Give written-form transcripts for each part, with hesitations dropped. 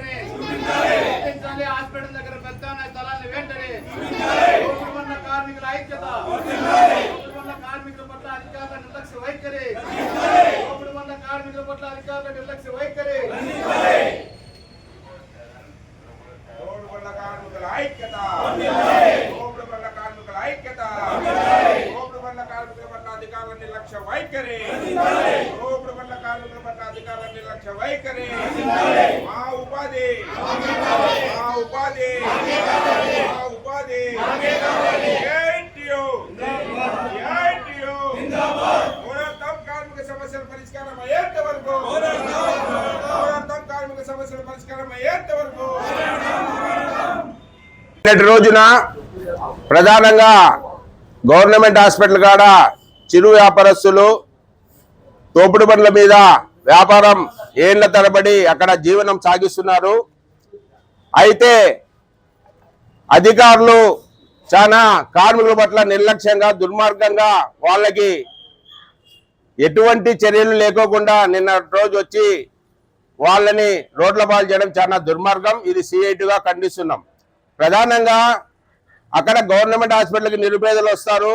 వెంటనే గుర్తించాలి. హాస్పిటల్ దగ్గర పెద్ద స్థలాన్ని వెంటనే దోపిడీ కార్మికుల ఐక్యత, దోపిడీ కార్మికుల పట్ల అధికారుల నిర్లక్ష్య వైఖరి, దోపిడీ కార్మికుల పట్ల అధికారుల నిర్లక్ష్య వైఖరి, కార్మికుల ఐక్యత, దోపిడీ కార్మికుల ఐక్యత, దోపిడీ కార్మికుల పట్ల అధికారుల నిర్లక్ష్య వైఖరి, దోపిడీ కార్మికుల పట్ల అధికారుల నిర్లక్ష్య వైఖరి, మా ఉపాధి, మా ఉపాధి, మా ఉపాధి, కార్మిక సమస్యల పరిష్కారం అయ్యేంత వరకు, కార్మిక సమస్యల పరిష్కారం అయ్యేంత వరకు. నేటి రోజున ప్రధానంగా గవర్నమెంట్ హాస్పిటల్ కాడ చిరు వ్యాపారస్తులు తోపుడు బండ్ల మీద వ్యాపారం ఏళ్ల తరబడి అక్కడ జీవనం సాగిస్తున్నారు. అయితే అధికారులు చాలా కార్మికుల పట్ల నిర్లక్ష్యంగా దుర్మార్గంగా వాళ్ళకి ఎటువంటి చర్యలు లేకోకుండా నిన్న రోజు వచ్చి వాళ్ళని రోడ్ల పాలు చేయడం చాలా దుర్మార్గం. ఇది సిఐటిగా ఖండిస్తున్నాం. ప్రధానంగా అక్కడ గవర్నమెంట్ హాస్పిటల్కి నిరుపేదలు వస్తారు.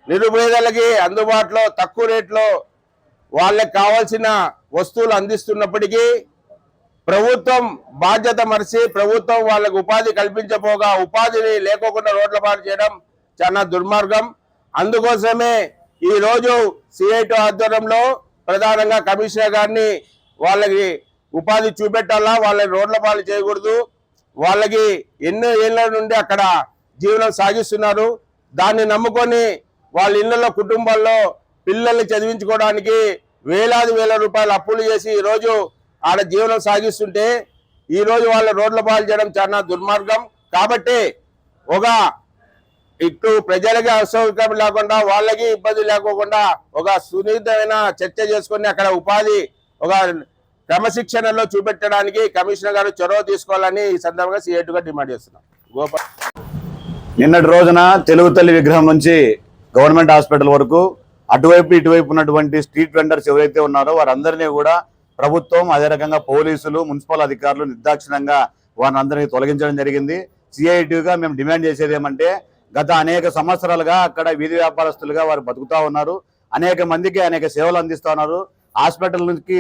నిరుపేదలకి అందుబాటులో తక్కువ రేట్లో వాళ్ళకి కావాల్సిన వస్తువులు అందిస్తున్నప్పటికీ ప్రభుత్వం బాధ్యత మరిచి ప్రభుత్వం వాళ్ళకు ఉపాధి కల్పించపోగా ఉపాధిని లేకోకుండా రోడ్ల పాలు చేయడం చాలా దుర్మార్గం. అందుకోసమే ఈరోజు సిఐటి ఆధ్వర్యంలో ప్రధానంగా కమిషనర్ గారిని వాళ్ళకి ఉపాధి చూపెట్టాలా, వాళ్ళని రోడ్ల పాలు చేయకూడదు. వాళ్ళకి ఎన్నో ఏళ్ల నుండి అక్కడ జీవనం సాగిస్తున్నారు. దాన్ని నమ్ముకొని వాళ్ళ ఇళ్లలో కుటుంబాల్లో పిల్లల్ని చదివించుకోవడానికి వేల రూపాయలు అప్పులు చేసి ఈరోజు ఆడ జీవనం సాగిస్తుంటే ఈరోజు వాళ్ళ రోడ్ల పాలు చేయడం చాలా దుర్మార్గం. కాబట్టి ఒక ఇటు ప్రజలకి అసౌకర్యం లేకుండా వాళ్ళకి ఇబ్బంది లేకోకుండా ఒక సున్నితమైన చర్చ చేసుకుని అక్కడ ఉపాధి ఒక క్రమశిక్షణలో చూపెట్టడానికి కమిషనర్ గారు చొరవ తీసుకోవాలని ఈ సందర్భంగా సిఐటిగా డిమాండ్ చేస్తున్నాం. గోపాల్ నిన్నటి రోజున తెలుగు తల్లి విగ్రహం నుంచి గవర్నమెంట్ హాస్పిటల్ వరకు అటువైపు ఇటువైపు ఉన్నటువంటి స్ట్రీట్ వెండర్స్ ఎవరైతే ఉన్నారో వారందరినీ కూడా ప్రభుత్వం అదే రకంగా పోలీసులు మున్సిపల్ అధికారులు నిర్దాక్షిణ్యంగా వారిని అందరినీ తొలగించడం జరిగింది. సిఐటిగా మేము డిమాండ్ చేసేది ఏమంటే గత అనేక సంవత్సరాలుగా అక్కడ వీధి వ్యాపారస్తులుగా వారు బతుకుతా ఉన్నారు. అనేక మందికి అనేక సేవలు అందిస్తూ ఉన్నారు. హాస్పిటల్ నుంచి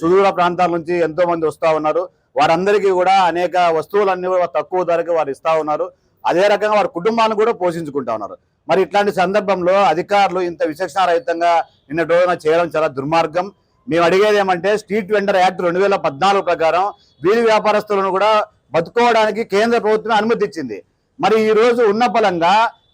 సుదూర ప్రాంతాల నుంచి ఎంతో మంది వస్తూ ఉన్నారు. వారందరికీ కూడా అనేక వస్తువులన్నీ కూడా తక్కువ ధరకు వారు ఇస్తూ ఉన్నారు. అదే రకంగా వారి కుటుంబాలను కూడా పోషించుకుంటా ఉన్నారు. మరి ఇట్లాంటి సందర్భంలో అధికారులు ఇంత విచక్షణారహితంగా నిన్నటి రోజున చేయడం చాలా దుర్మార్గం. మేము అడిగేది ఏమంటే స్ట్రీట్ వెండర్ యాక్ట్ 2014 ప్రకారం వీధి వ్యాపారస్తులను కూడా బతుకోవడానికి కేంద్ర ప్రభుత్వం అనుమతి ఇచ్చింది. మరి ఈ రోజు ఉన్న ఫలంగా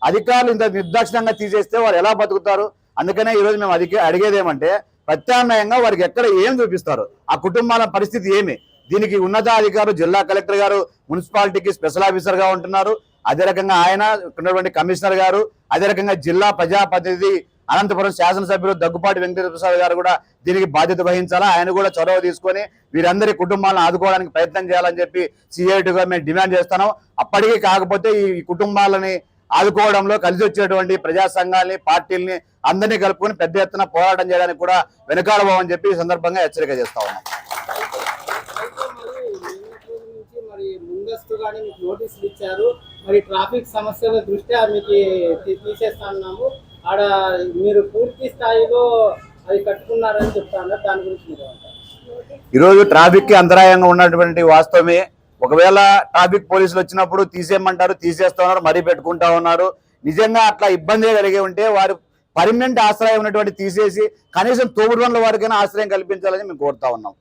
అధికారులు ఇంత నిర్దాక్షిణంగా తీసేస్తే వారు ఎలా బతుకుతారు? అందుకనే ఈరోజు మేము అడిగేది ఏమంటే ప్రత్యామ్నాయంగా వారికి ఎక్కడ ఏం చూపిస్తారు, ఆ కుటుంబాల పరిస్థితి ఏమి? దీనికి ఉన్నతాధికారులు జిల్లా కలెక్టర్ గారు మున్సిపాలిటీకి స్పెషల్ ఆఫీసర్ గా ఉంటున్నారు. అదే రకంగా ఆయన ఉన్నటువంటి కమిషనర్ గారు, అదే రకంగా జిల్లా ప్రజాప్రతినిధి అనంతపురం శాసనసభ్యులు దగ్గుపాటి వెంకటేశ్వర ప్రసాద్ గారు కూడా దీనికి బాధ్యత వహించాలా. ఆయన కూడా చొరవ తీసుకొని వీరందరి కుటుంబాలను ఆదుకోవడానికి ప్రయత్నం చేయాలని చెప్పి సిఐటిగా మేము డిమాండ్ చేస్తున్నాం. అప్పటికీ కాకపోతే ఈ కుటుంబాలని ఆదుకోవడంలో కలిసి వచ్చేటువంటి ప్రజా సంఘాలని పార్టీలని అందరినీ కలుపుకొని పెద్ద ఎత్తున పోరాటం చేయడానికి కూడా వెనకాడబోమని చెప్పి ఈ సందర్భంగా హెచ్చరిక చేస్తా ఉన్నాం. ముందస్తుగానే మీకు నోటీసులు ఇచ్చారు. మరి ట్రాఫిక్ సమస్యల దృష్ట్యా మీకు తీసేస్తున్నాము. ఆడ మీరు పూర్తి స్థాయిలో అది కట్టుకున్నారని చెప్తాను. దాని గురించి మీరు ఈరోజు ట్రాఫిక్ కి అంతరాయంగా ఉన్నటువంటి వాస్తవమే. ఒకవేళ ట్రాఫిక్ పోలీసులు వచ్చినప్పుడు తీసేయమంటారు, తీసేస్తున్నారు, మరీ పెట్టుకుంటా ఉన్నారు. నిజంగా అట్లా ఇబ్బంది కలిగి ఉంటే వారు పర్మనెంట్ ఆశ్రయం ఉన్నటువంటి తీసేసి కనీసం తోపుడు బండ్ల వారికైనా ఆశ్రయం కల్పించాలని మేము కోరుతా ఉన్నాం.